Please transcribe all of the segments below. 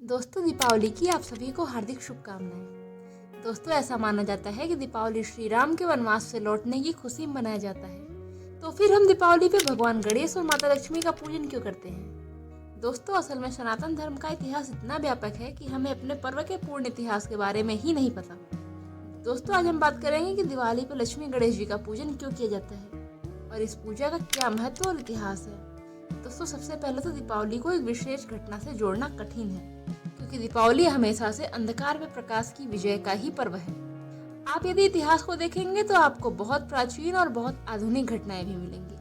दोस्तों, दीपावली की आप सभी को हार्दिक शुभकामनाएं। दोस्तों, ऐसा माना जाता है कि दीपावली श्री राम के वनवास से लौटने की खुशी में मनाया जाता है। तो फिर हम दीपावली पे भगवान गणेश और माता लक्ष्मी का पूजन क्यों करते हैं? दोस्तों, असल में सनातन धर्म का इतिहास इतना व्यापक है कि हमें अपने पर्व के पूर्ण इतिहास के बारे में ही नहीं पता। दोस्तों, आज हम बात करेंगे कि दिवाली पर लक्ष्मी गणेश जी का पूजन क्यों किया जाता है और इस पूजा का क्या महत्व और इतिहास है। दोस्तों, सबसे पहले तो दीपावली को एक विशेष घटना से जोड़ना कठिन है, क्योंकि दीपावली हमेशा से अंधकार में प्रकाश की विजय का ही पर्व है। आप यदि इतिहास को देखेंगे तो आपको बहुत प्राचीन और बहुत आधुनिक घटनाएं भी मिलेंगी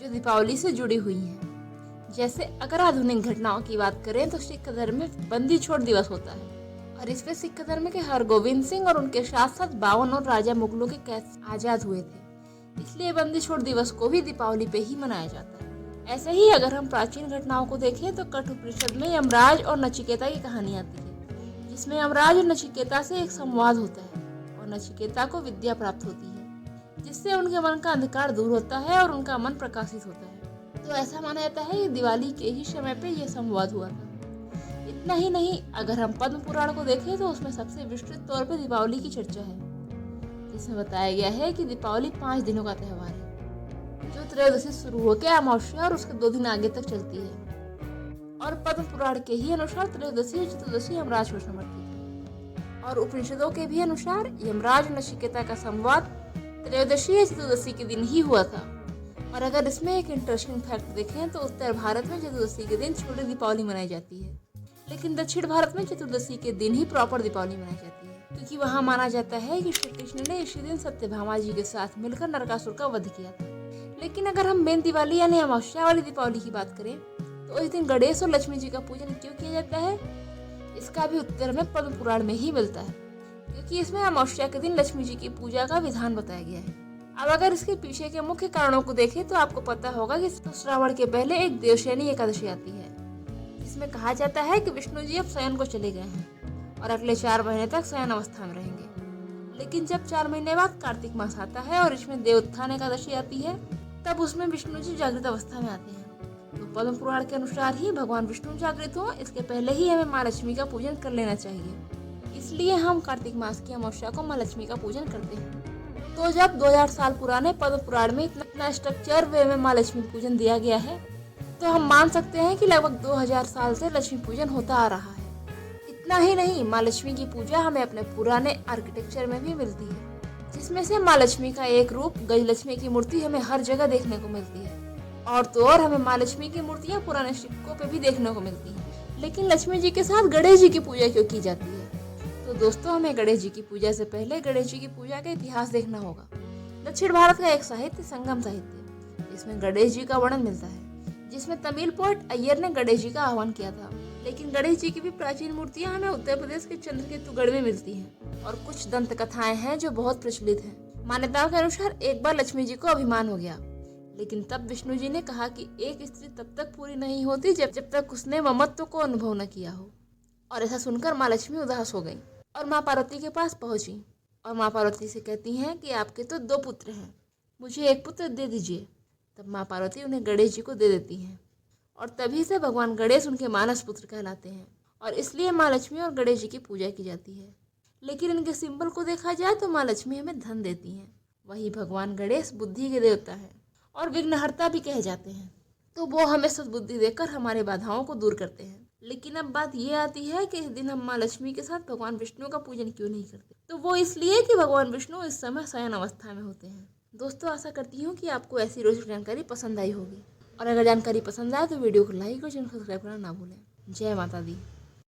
जो दीपावली से जुड़ी हुई हैं। जैसे अगर आधुनिक घटनाओं की बात करें तो सिख धर्म में बंदी छोड़ दिवस होता है और इसमें सिख धर्म के हरगोविंद सिंह और उनके साथ साथ 52 और राजा मुगलों के कैद आजाद हुए थे, इसलिए बंदी छोड़ दिवस को भी दीपावली पे ही मनाया जाता है। ऐसे ही अगर हम प्राचीन घटनाओं को देखें तो कठोपनिषद में यमराज और नचिकेता की कहानी आती है, जिसमें यमराज और नचिकेता से एक संवाद होता है और नचिकेता को विद्या प्राप्त होती है, जिससे उनके मन का अंधकार दूर होता है और उनका मन प्रकाशित होता है। तो ऐसा माना जाता है कि दिवाली के ही समय पे यह संवाद हुआ था। इतना ही नहीं, अगर हम पद्म पुराण को देखें तो उसमें सबसे विस्तृत तौर पर दीपावली की चर्चा है, जिसमें बताया गया है कि दीपावली 5 दिनों का त्योहार है, जो त्रयोदशी शुरू होकर अमावस्या और उसके 2 दिन आगे तक चलती है। और पद्म पुराण के ही अनुसार त्रयोदशी और चतुर्दशी यमराज को समर्पित है और उपनिषदों के भी अनुसार यमराज और नचिकेता का संवाद त्रयोदशी या चतुर्दशी के दिन ही हुआ था। और अगर इसमें एक इंटरेस्टिंग फैक्ट देखें तो उत्तर भारत में चतुर्दशी के दिन छोटी दीपावली मनाई जाती है, लेकिन दक्षिण भारत में चतुर्दशी के दिन ही प्रॉपर दीपावली मनाई जाती है, क्योंकि वहाँ माना जाता है कि श्री कृष्ण ने इसी दिन सत्यभामा जी के साथ मिलकर नरकासुर का वध किया था। लेकिन अगर हम मेन दिवाली यानी अमावस्या वाली दीपावली की बात करें तो इस दिन गणेश और लक्ष्मी जी का पूजन क्यों किया जाता है, इसका भी उत्तर हमें पद्म पुराण में ही मिलता है, क्योंकि इसमें अमावस्या के दिन लक्ष्मी जी की पूजा का विधान बताया गया है। अब अगर इसके पीछे के मुख्य कारणों को देखें तो आपको पता होगा कि श्रावण के पहले एक देवशयनी एकादशी आती है, जिसमें कहा जाता है कि विष्णु जी अब शयन को चले गए हैं और अगले 4 महीने तक शयन अवस्था में रहेंगे। लेकिन जब 4 महीने बाद कार्तिक मास आता है और इसमें देवोत्थान एकादशी आती है, तब उसमें विष्णु जी जागृत अवस्था में आते हैं। तो पद्म पुराण के अनुसार ही भगवान विष्णु जागृत हो, इसके पहले ही हमें माँ लक्ष्मी का पूजन कर लेना चाहिए। इसलिए हम कार्तिक मास की अमावस्या को माँ लक्ष्मी का पूजन करते हैं। तो जब 2000 साल पुराने पद्म पुराण में इतना स्ट्रक्चर वे में माँ लक्ष्मी पूजन दिया गया है, तो हम मान सकते हैं कि लगभग 2000 साल से लक्ष्मी पूजन होता आ रहा है। इतना ही नहीं, माँ लक्ष्मी की पूजा हमें अपने पुराने आर्किटेक्चर में भी मिलती है, जिसमें से माँ लक्ष्मी का एक रूप गजलक्ष्मी की मूर्ति हमें हर जगह देखने को मिलती है। और तो और हमें माँ लक्ष्मी की मूर्तियाँ पुराने सिक्कों पे भी देखने को मिलती है। लेकिन लक्ष्मी जी के साथ गणेश जी की पूजा क्यों की जाती है? तो दोस्तों, हमें गणेश जी की पूजा से पहले गणेश जी की पूजा का इतिहास देखना होगा। दक्षिण भारत का एक साहित्य संगम साहित्य, जिसमें गणेश जी का वर्णन मिलता है, जिसमें तमिल पोएट अय्यर ने गणेश जी का आह्वान किया था। लेकिन गणेश जी की भी प्राचीन मूर्तियां हमें उत्तर प्रदेश के चंद्रकेतुगढ़ में मिलती हैं और कुछ दंत कथाएं हैं जो बहुत प्रचलित हैं। मान्यताओं के अनुसार एक बार लक्ष्मी जी को अभिमान हो गया, लेकिन तब विष्णु जी ने कहा कि एक स्त्री तब तक पूरी नहीं होती जब तक उसने ममत्व को अनुभव न किया हो। और ऐसा सुनकर माँ लक्ष्मी उदास हो गई और माँ पार्वती के पास पहुंची और माँ पार्वती से कहती हैं कि आपके तो 2 पुत्र हैं, मुझे एक पुत्र दे दीजिए। तब माँ पार्वती उन्हें गणेश जी को दे देती हैं और तभी से भगवान गणेश उनके मानस पुत्र कहलाते हैं और इसलिए माँ लक्ष्मी और गणेश जी की पूजा की जाती है। लेकिन इनके सिंबल को देखा जाए तो माँ लक्ष्मी हमें धन देती हैं, वही भगवान गणेश बुद्धि के देवता है और विघ्नहर्ता भी कहे जाते हैं। तो वो हमें सद्बुद्धि देकर हमारे बाधाओं को दूर करते हैं। लेकिन अब बात ये आती है कि इस दिन हम माँ लक्ष्मी के साथ भगवान विष्णु का पूजन क्यों नहीं करते? तो वो इसलिए कि भगवान विष्णु इस समय शयन अवस्था में होते हैं। दोस्तों, आशा करती हूँ कि आपको ऐसी रोचक जानकारी पसंद आई होगी और अगर जानकारी पसंद आए तो वीडियो को लाइक और चैनल को सब्सक्राइब करना ना भूलें। जय माता दी।